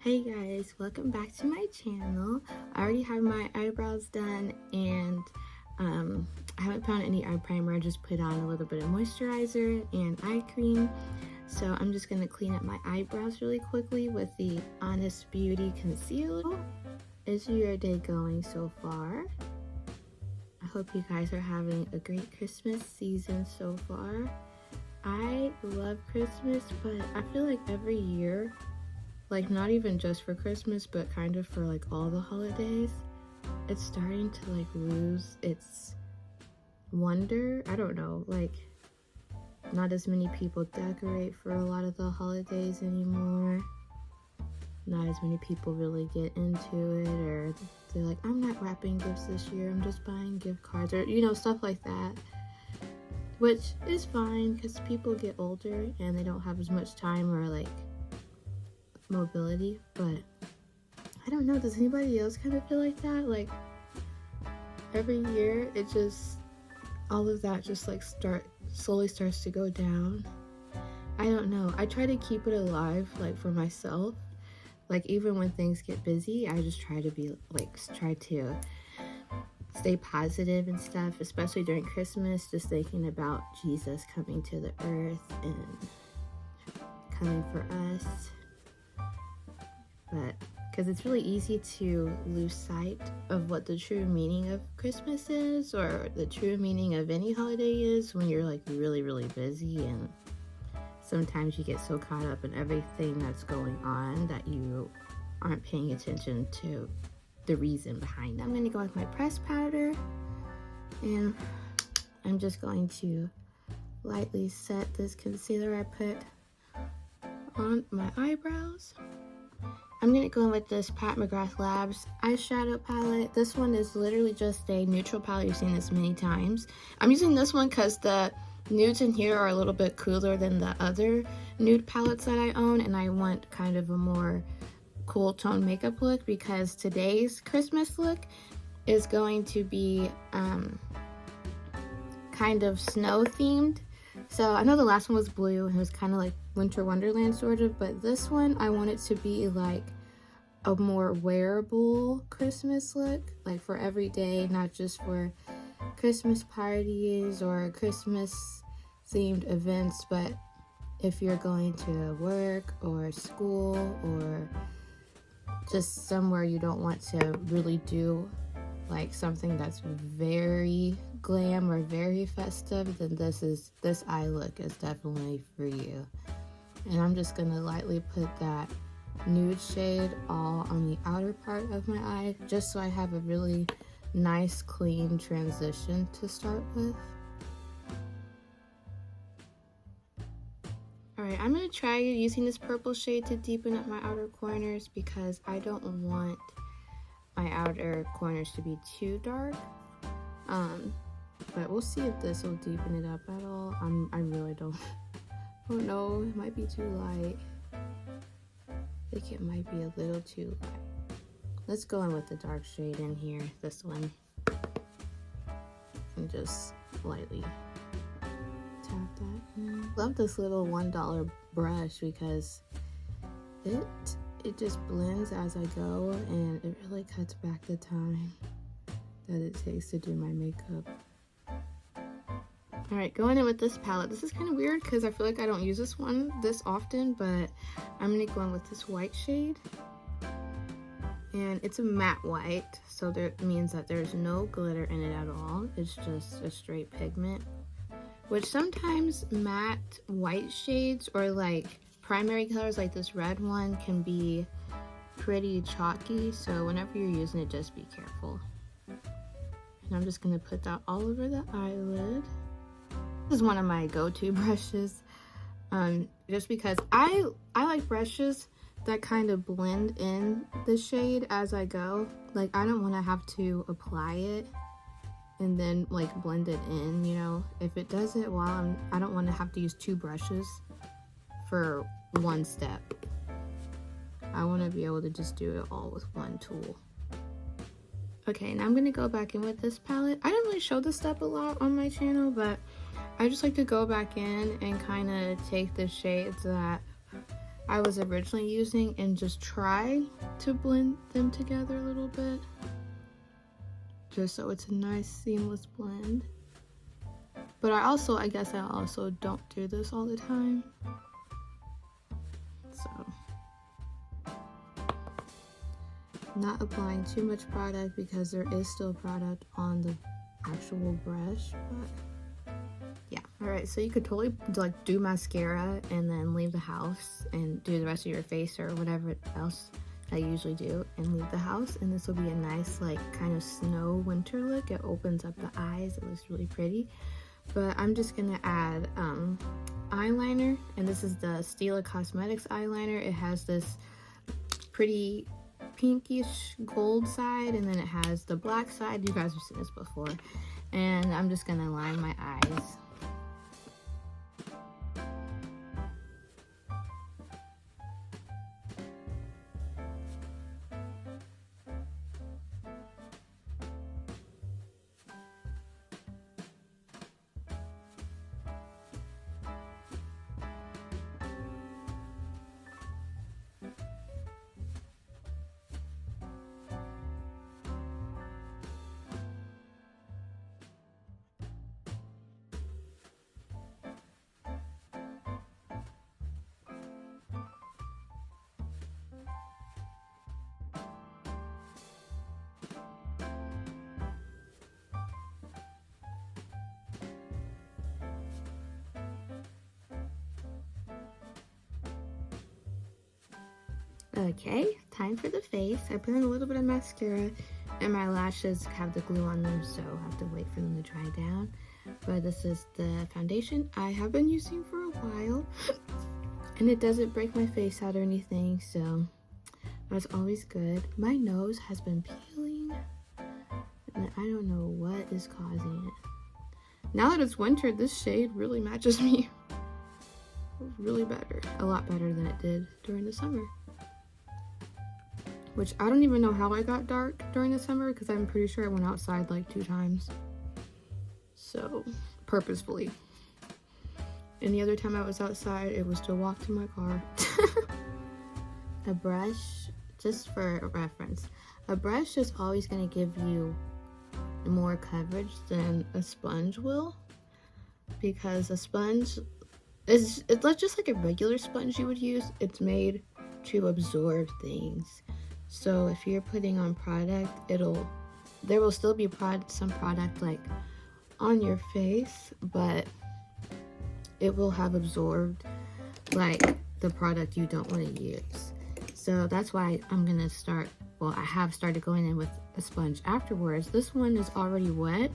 Hey guys, welcome back to my channel. I already have my eyebrows done and I haven't put on any eye primer. I just put on a little bit of moisturizer and eye cream. So I'm just going to clean up my eyebrows really quickly with the Honest Beauty Concealer. Is your day going so far? I hope you guys are having a great Christmas season so far. I love Christmas, but I feel like every year, like not even just for Christmas, but kind of for like all the holidays, it's starting to like lose its wonder. I don't know, like not as many people decorate for a lot of the holidays anymore. Not as many people really get into it, or they're like, I'm not wrapping gifts this year, I'm just buying gift cards, or stuff like that. Which is fine because people get older and they don't have as much time or like mobility, but I don't know, does anybody else kind of feel like that? Like every year it just, all of that just like slowly starts to go down. I don't know, I try to keep it alive, like for myself, like even when things get busy, I just try to stay positive and stuff, especially during Christmas, just thinking about Jesus coming to the earth and coming for us. But because it's really easy to lose sight of what the true meaning of Christmas is, or the true meaning of any holiday is, when you're like really busy, and sometimes you get so caught up in everything that's going on that you aren't paying attention to the reason behind it. I'm going to go with my pressed powder, and I'm just going to lightly set this concealer I put on my eyebrows. I'm going to go in with this Pat McGrath Labs eyeshadow palette. This one is literally just a neutral palette. You've seen this many times. I'm using this one because the nudes in here are a little bit cooler than the other nude palettes that I own, and I want kind of a more cool tone makeup look, because today's Christmas look is going to be kind of snow themed. So I know the last one was blue and it was kind of like Winter Wonderland sort of, but this one I want it to be like a more wearable Christmas look, like for every day, not just for Christmas parties or Christmas themed events, but if you're going to work or school or just somewhere you don't want to really do like something that's very glam or very festive, then this eye look is definitely for you. And I'm just gonna lightly put that nude shade all on the outer part of my eye, just so I have a really nice clean transition to start with. Alright, I'm going to try using this purple shade to deepen up my outer corners, because I don't want my outer corners to be too dark. But we'll see if this will deepen it up at all. I really don't know. It might be too light. I think it might be a little too light. Let's go in with the dark shade in here, this one. And just lightly tap that in. Love this little $1 brush because it just blends as I go, and it really cuts back the time that it takes to do my makeup. Alright, going in with this palette. This is kind of weird because I feel like I don't use this one this often, but I'm going to go in with this white shade. And it's a matte white, so that means that there's no glitter in it at all. It's just a straight pigment. Which sometimes matte white shades or like primary colors like this red one can be pretty chalky, so whenever you're using it, just be careful. And I'm just going to put that all over the eyelid. This is one of my go-to brushes, just because I like brushes that kind of blend in the shade as I go. Like, I don't want to have to apply it and then like blend it in, you know. If it does it while I don't want to have to use two brushes for one step. I want to be able to just do it all with one tool. Okay, now I'm going to go back in with this palette. I didn't really show this step a lot on my channel, but I just like to go back in and kind of take the shades that I was originally using and just try to blend them together a little bit, just so it's a nice seamless blend. But I guess I also don't do this all the time. So, not applying too much product because there is still product on the actual brush, but yeah. Alright, so you could totally like do mascara and then leave the house and do the rest of your face or whatever else I usually do and leave the house, and this will be a nice like kind of snow winter look. It opens up the eyes, it looks really pretty. But I'm just gonna add eyeliner, and this is the Stila Cosmetics eyeliner. It has this pretty pinkish gold side, and then it has the black side. You guys have seen this before. And I'm just gonna line my eyes. Okay, time for the face. I put in a little bit of mascara, and my lashes have the glue on them, so I have to wait for them to dry down. But this is the foundation I have been using for a while, and it doesn't break my face out or anything, so that's always good. My nose has been peeling, and I don't know what is causing it. Now that it's winter, this shade really matches me really better, a lot better than it did during the summer. Which I don't even know how I got dark during the summer, because I'm pretty sure I went outside like 2 times. So, purposefully. And the other time I was outside, it was to walk to my car. A brush, just for a reference, a brush is always going to give you more coverage than a sponge will. Because a sponge it's just like a regular sponge you would use. It's made to absorb things. So if you're putting on product, there will still be some product like on your face, but it will have absorbed like the product you don't want to use. So that's why I have started going in with a sponge afterwards. This one is already wet,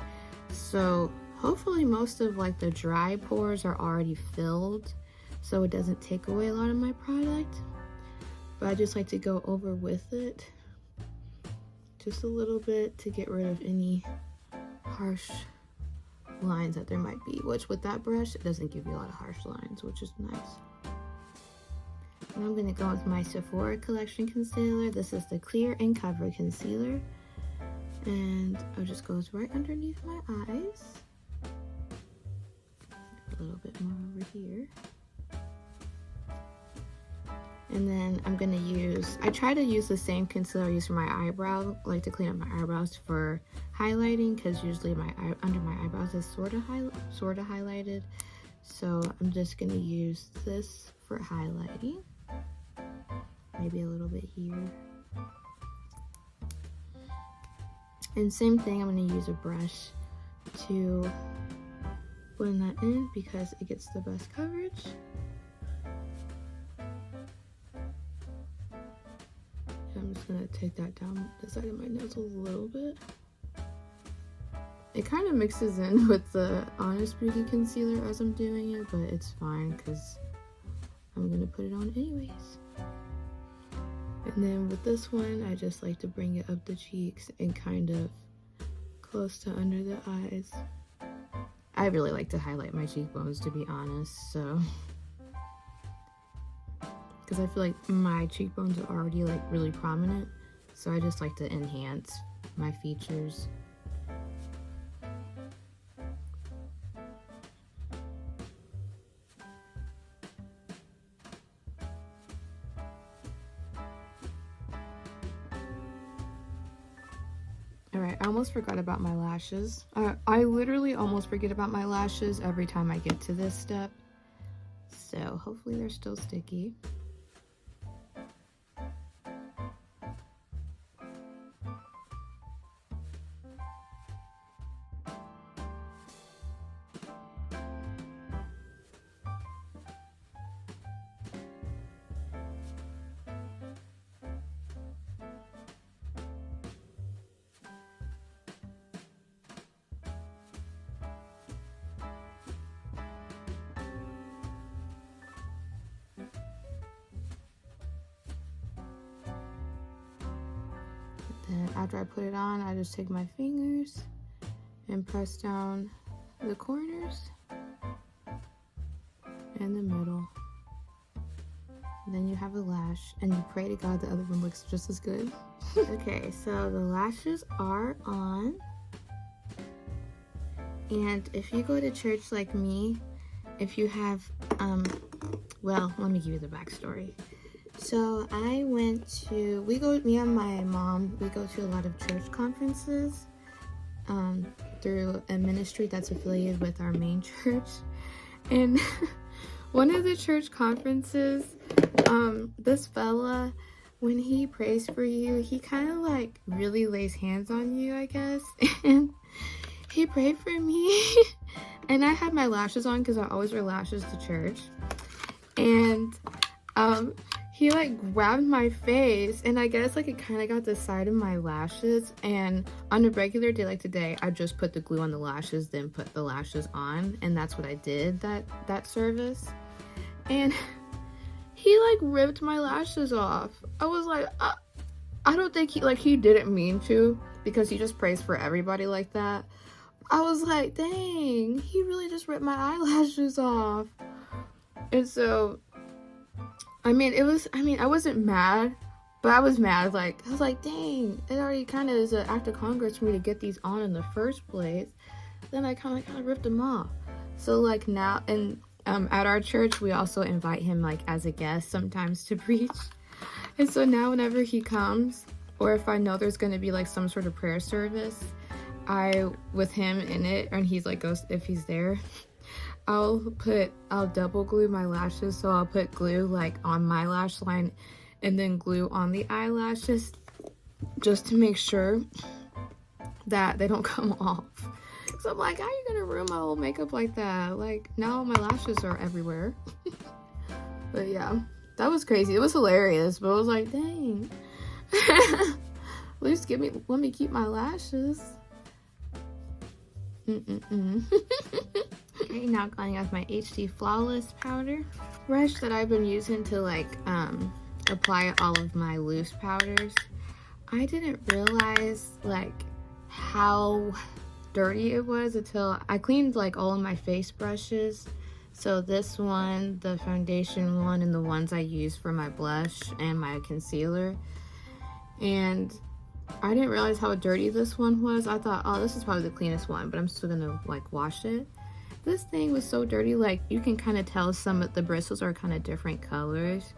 so hopefully most of like the dry pores are already filled, so it doesn't take away a lot of my product. But I just like to go over with it just a little bit to get rid of any harsh lines that there might be, which with that brush, it doesn't give you a lot of harsh lines, which is nice. And I'm going to go with my Sephora Collection Concealer. This is the Clear and Cover Concealer. And it just goes right underneath my eyes. A little bit more over here. And then I'm going to I try to use the same concealer I use for my eyebrow, like to clean up my eyebrows for highlighting, because usually under my eyebrows is sort of highlighted. So I'm just going to use this for highlighting. Maybe a little bit here. And same thing, I'm going to use a brush to blend that in because it gets the best coverage. I'm just going to take that down the side of my nose a little bit. It kind of mixes in with the Honest Beauty concealer as I'm doing it, but it's fine because I'm going to put it on anyways. And then with this one, I just like to bring it up the cheeks and kind of close to under the eyes. I really like to highlight my cheekbones, to be honest, so. Because I feel like my cheekbones are already like really prominent, so I just like to enhance my features. I almost forgot about my lashes. I literally almost forget about my lashes every time I get to this step. So hopefully they're still sticky. Then after I put it on, I just take my fingers and press down the corners and the middle. And then you have a lash, and you pray to God the other one looks just as good. Okay, so the lashes are on. And if you go to church like me, if you have, well, let me give you the backstory. So I went to, me and my mom, we go to a lot of church conferences through a ministry that's affiliated with our main church. And one of the church conferences, this fella, when he prays for you, he kind of like really lays hands on you, I guess. And he prayed for me. And I had my lashes on because I always wear lashes to church. And he like grabbed my face, and I guess like it kind of got the side of my lashes. And on a regular day like today, I just put the glue on the lashes, then put the lashes on, and that's what I did that service. And he like ripped my lashes off. I was like, I don't think he didn't mean to, because he just prays for everybody like that. I was like, dang, he really just ripped my eyelashes off. And so I wasn't mad, but I was mad. I was like, dang, it already kind of is an act of Congress for me to get these on in the first place. Then I kind of ripped them off. So like now, and at our church, we also invite him like as a guest sometimes to preach. And so now whenever he comes, or if I know there's going to be like some sort of prayer service, with him in it, and he's like goes, if he's there, I'll double glue my lashes. So I'll put glue like on my lash line and then glue on the eyelashes, just to make sure that they don't come off. So I'm like, how are you gonna ruin my whole makeup like that? Like, now my lashes are everywhere. But yeah, that was crazy. It was hilarious, but I was like, dang. At least let me keep my lashes. Okay, now going with my HD Flawless powder brush that I've been using to like apply all of my loose powders. I didn't realize like how dirty it was until I cleaned like all of my face brushes. So this one, the foundation one, and the ones I use for my blush and my concealer. And I didn't realize how dirty this one was. I thought, oh, this is probably the cleanest one, but I'm still gonna like wash it. This thing was so dirty, like you can kind of tell some of the bristles are kind of different colors,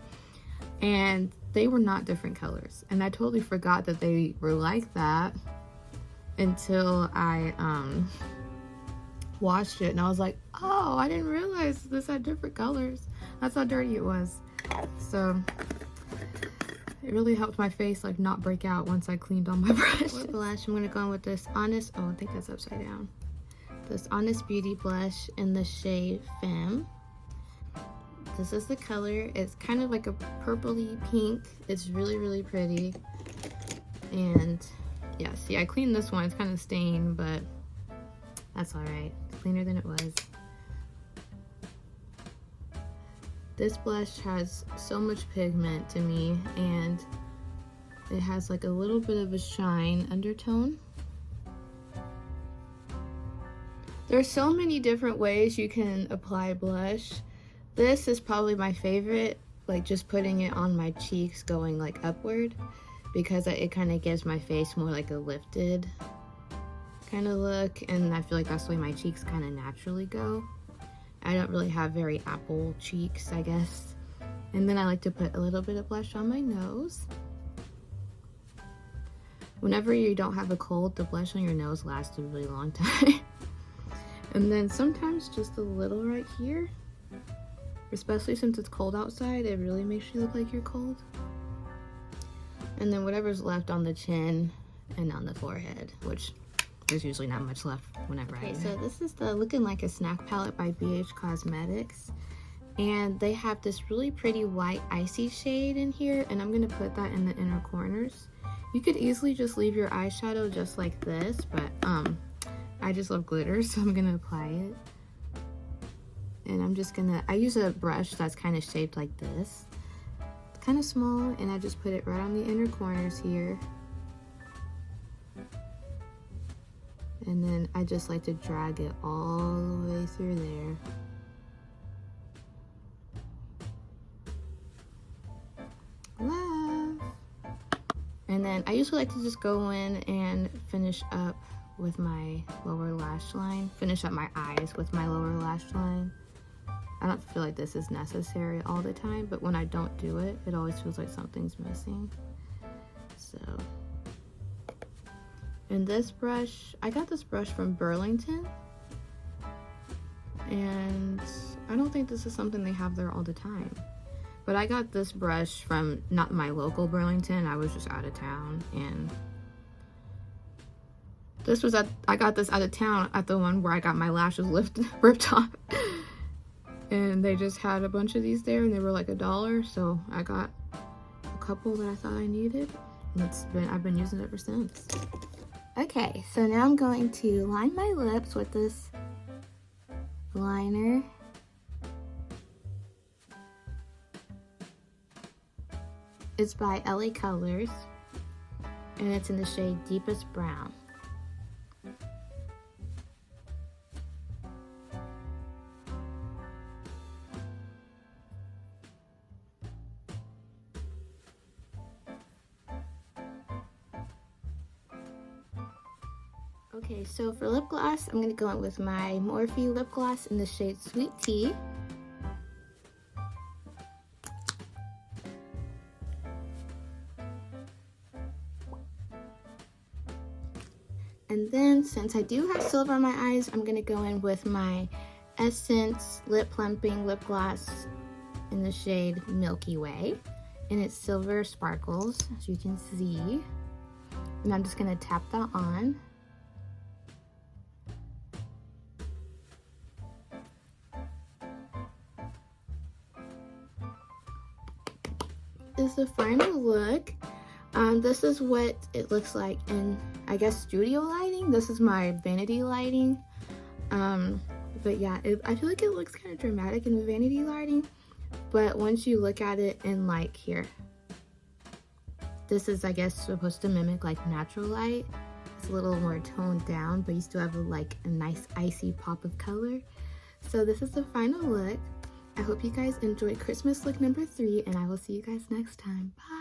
and they were not different colors. And I totally forgot that they were like that until I washed it, and I was like, oh, I didn't realize this had different colors. That's how dirty it was. So it really helped my face like not break out once I cleaned all my brushes. For blush, I'm gonna go in with this Honest, oh, I think that's upside down. This Honest Beauty blush in the shade Femme. This is the color. It's kind of like a purpley pink. It's really, really pretty. And yeah, see, I cleaned this one. It's kind of stained, but that's all right. Cleaner than it was. This blush has so much pigment to me, and it has like a little bit of a shine undertone. There's so many different ways you can apply blush. This is probably my favorite, like just putting it on my cheeks going like upward, because it kind of gives my face more like a lifted kind of look, and I feel like that's the way my cheeks kind of naturally go. I don't really have very apple cheeks, I guess. And then I like to put a little bit of blush on my nose. Whenever you don't have a cold, the blush on your nose lasts a really long time. And then sometimes just a little right here, especially since it's cold outside, it really makes you look like you're cold. And then whatever's left on the chin and on the forehead, which there's usually not much left whenever I do. So this is the Looking Like a Snack palette by BH Cosmetics. And they have this really pretty white icy shade in here, and I'm gonna put that in the inner corners. You could easily just leave your eyeshadow just like this, but I just love glitter, so I'm gonna apply it. And I'm just gonna, I use a brush that's kind of shaped like this. It's kind of small, and I just put it right on the inner corners here. And then I just like to drag it all the way through there. Love. And then I usually like to just go in and finish up with my lower lash line. Finish up my eyes with my lower lash line. I don't feel like this is necessary all the time, but when I don't do it, it always feels like something's missing. So, and this brush, I got this brush from Burlington, and I don't think this is something they have there all the time. But I got this brush from not my local Burlington. I was just out of town, and this was I got this out of town at the one where I got my lashes ripped off. And they just had a bunch of these there, and they were like $1, so I got a couple that I thought I needed, and I've been using it ever since. Okay, so now I'm going to line my lips with this liner. It's by LA Colors, and it's in the shade Deepest Brown. Okay, so for lip gloss, I'm going to go in with my Morphe lip gloss in the shade Sweet Tea. And then, since I do have silver on my eyes, I'm going to go in with my Essence Lip Plumping Lip Gloss in the shade Milky Way. And it's silver sparkles, as you can see. And I'm just going to tap that on. This is the final look. This is what it looks like in, I guess, studio lighting. This is my vanity lighting. But yeah, I feel like it looks kind of dramatic in the vanity lighting. But once you look at it in like here, this is, I guess, supposed to mimic like natural light. It's a little more toned down, but you still have like a nice icy pop of color. So this is the final look. I hope you guys enjoyed Christmas look number 3, and I will see you guys next time. Bye!